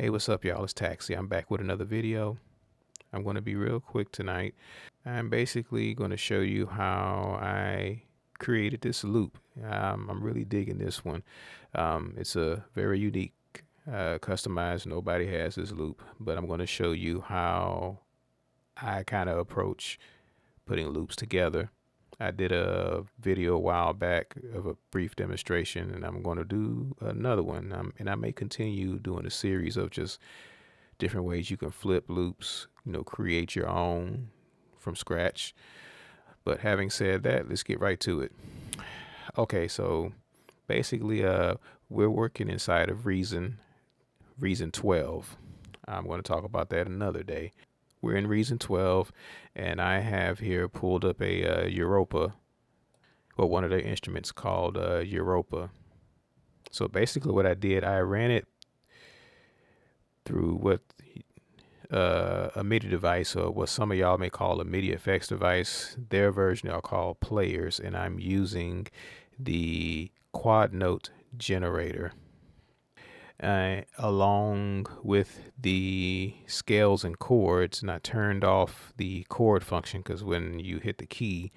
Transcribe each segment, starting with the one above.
Hey, what's up, y'all? It's Taxi. I'm back with another video. I'm going to be real quick tonight. I'm basically going to show you how I created this loop. I'm really digging this one. It's a very unique, customized. Nobody has this loop, but I'm going to show you how I kind of approach putting loops together. I did a video a while back of a brief demonstration, and I'm going to do another one. And I may continue doing a series of just different ways you can flip loops, create your own from scratch. But having said that, let's get right to it. Okay, so basically, we're working inside of Reason 12. I'm going to talk about that another day. We're in Reason 12, and I have here pulled up a Europa, or one of their instruments called Europa. So basically what I did, I ran it through what a MIDI device, or what some of y'all may call a MIDI effects device. Their version I'll call players, and I'm using the quad note generator along with the scales and chords. And I turned off the chord function because when you hit the key,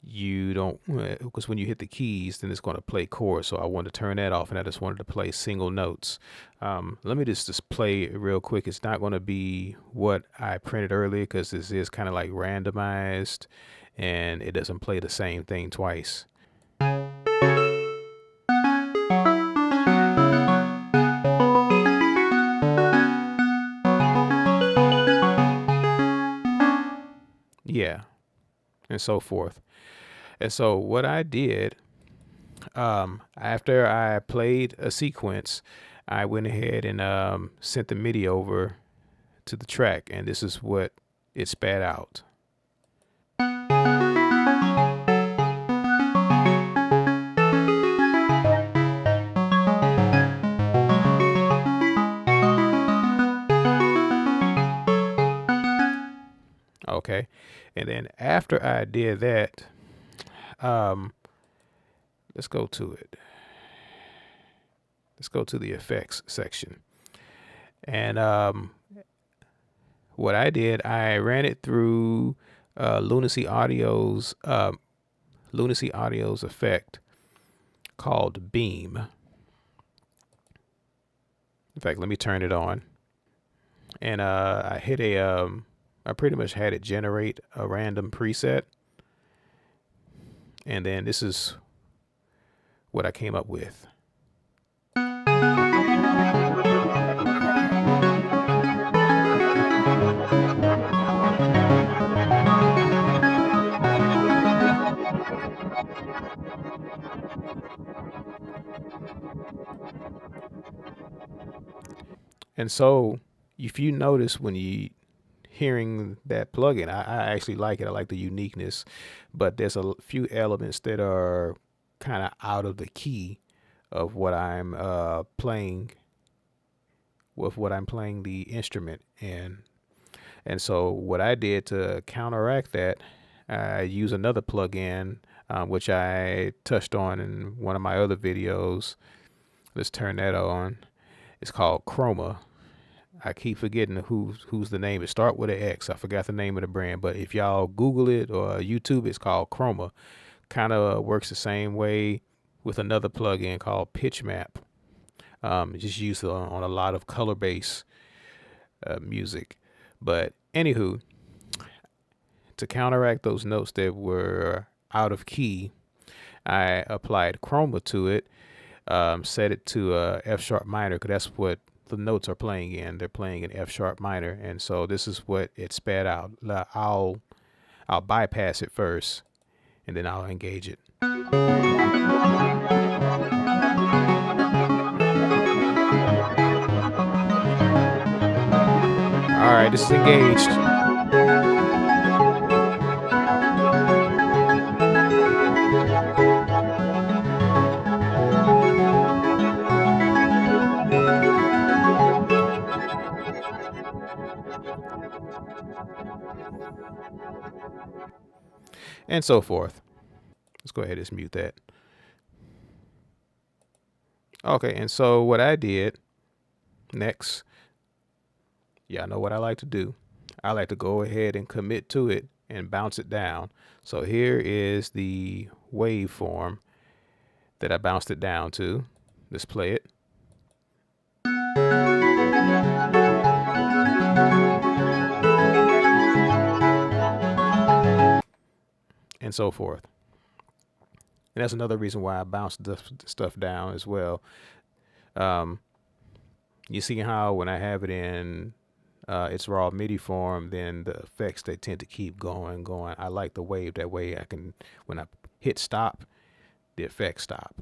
you don't, because when you hit the keys, then it's going to play chords. So I wanted to turn that off, and I just wanted to play single notes. Let me just play it real quick. It's not going to be what I printed earlier because this is kind of like randomized, and it doesn't play the same thing twice. Yeah, and so forth. And so what I did, after I played a sequence, I went ahead and sent the MIDI over to the track, and this is what it spat out. Okay, and then after I did that, let's go to it. Let's go to the effects section. And what I did, I ran it through Lunacy Audio's effect called Beam. In fact, let me turn it on. And I hit I pretty much had it generate a random preset. And then this is what I came up with. And so if you notice when you hearing that plugin, I actually like it. I like the uniqueness, but there's a few elements that are kind of out of the key of what I'm playing, with what I'm playing the instrument in. And so what I did to counteract that, I use another plugin, which I touched on in one of my other videos. Let's turn that on. It's called Chroma. I keep forgetting who's the name. It start with an X. I forgot the name of the brand, but if y'all Google it or YouTube, it's called Chroma. Kind of works the same way with another plugin called Pitch Map. Just used on a lot of color bass music. But anywho, to counteract those notes that were out of key, I applied Chroma to it, set it to F sharp minor, because that's what the notes are playing in. They're playing in F sharp minor, and so this is what it spat out. I'll bypass it first, and then I'll engage it. All right, this is engaged. And so forth. Let's go ahead and just mute that. Okay, and so what I did, Next, y'all know what I like to do. I like to go ahead and commit to it and bounce it down. So here is the waveform that I bounced it down to. Let's play it. And so forth. And that's another reason why I bounced the stuff down as well. Um, you see how when I have it in its raw MIDI form, then the effects, they tend to keep going. I like the wave. That way I can, when I hit stop, the effects stop.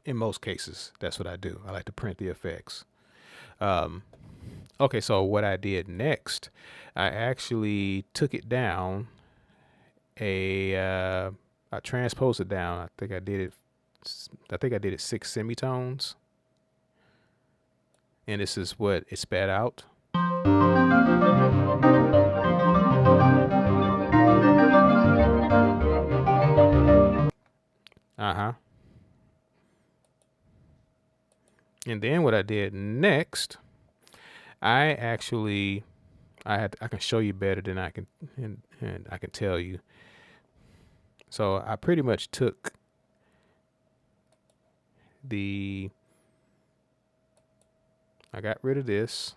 In most cases, that's what I do. I like to print the effects. Okay, so what I did next, I actually took it down I transposed it down. I think I did it 6 semitones. And this is what it spat out. Uh-huh. And then what I did next, I can show you better than I can and I can tell you. So I pretty much took I got rid of this,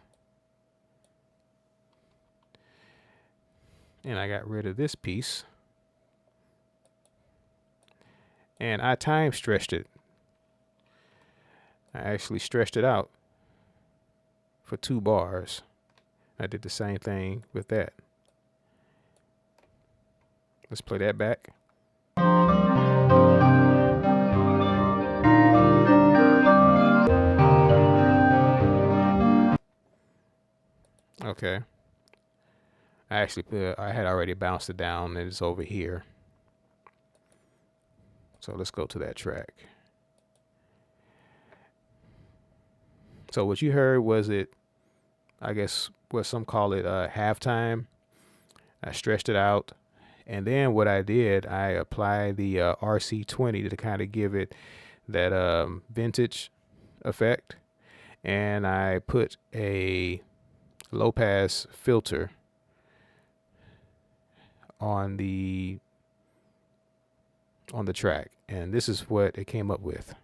and I got rid of this piece, and I time stretched it. I actually stretched it out for 2 bars. I did the same thing with that. Let's play that back. Okay. I had already bounced it down, and it's over here. So let's go to that track. So what you heard was I guess what some call it halftime. I stretched it out. And then what I did, I applied the RC20 to kind of give it that vintage effect. And I put a low pass filter on the track. And this is what it came up with.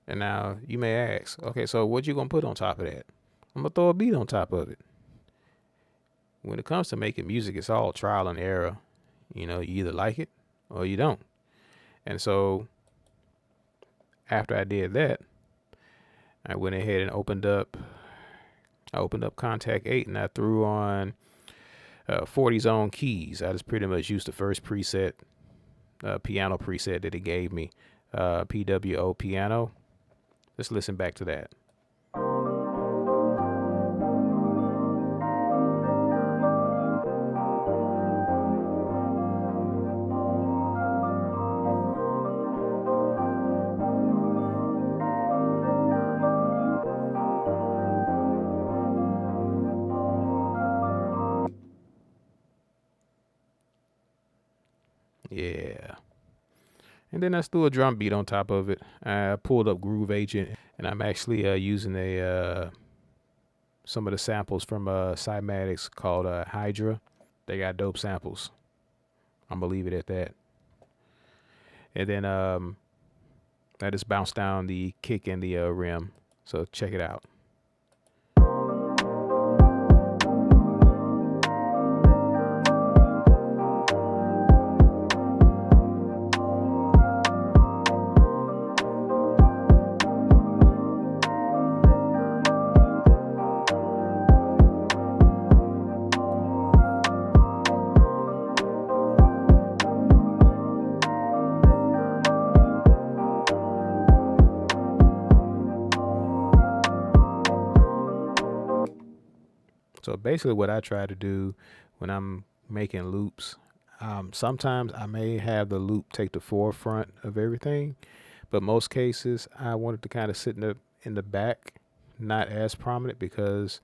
And now you may ask, okay, so what you gonna put on top of that? I'm gonna throw a beat on top of it. When it comes to making music, it's all trial and error. You know, you either like it or you don't. And so after I did that, I went ahead and opened up Contact 8, and I threw on 40 zone keys. I just pretty much used the first preset, piano preset that it gave me, PWO piano. Let's listen back to that. Yeah. And then I threw a drum beat on top of it. I pulled up Groove Agent, and I'm actually using some of the samples from Cymatics called Hydra. They got dope samples. I'm gonna leave it at that. And then I just bounced down the kick and the rim. So check it out. So basically what I try to do when I'm making loops, sometimes I may have the loop take the forefront of everything, but most cases I want it to kind of sit in the back, not as prominent, because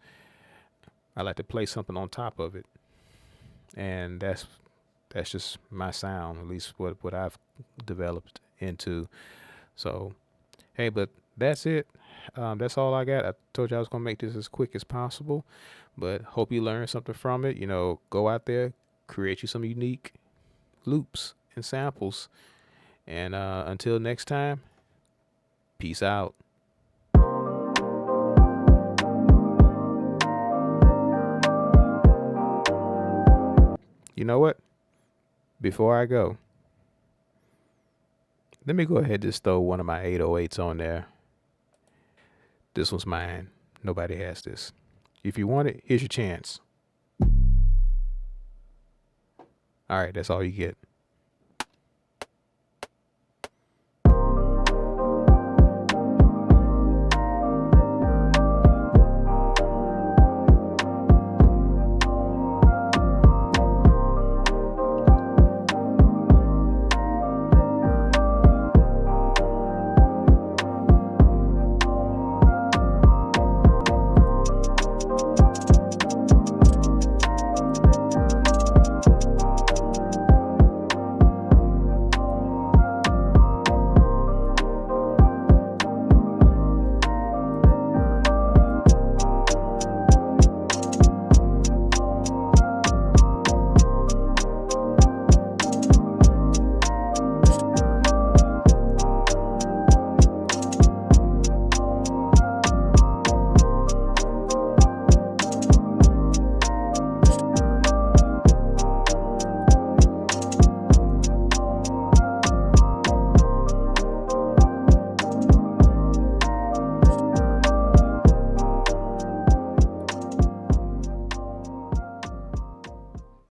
I like to play something on top of it, and that's just my sound, at least what I've developed into. So hey, but that's it. That's all I got. I told you I was gonna make this as quick as possible, but hope you learned something from it. Go out there, create you some unique loops and samples, and until next time, peace out. You know what? Before I go, let me go ahead and just throw one of my 808s on there. This one's mine. Nobody has this. If you want it, here's your chance. All right, that's all you get.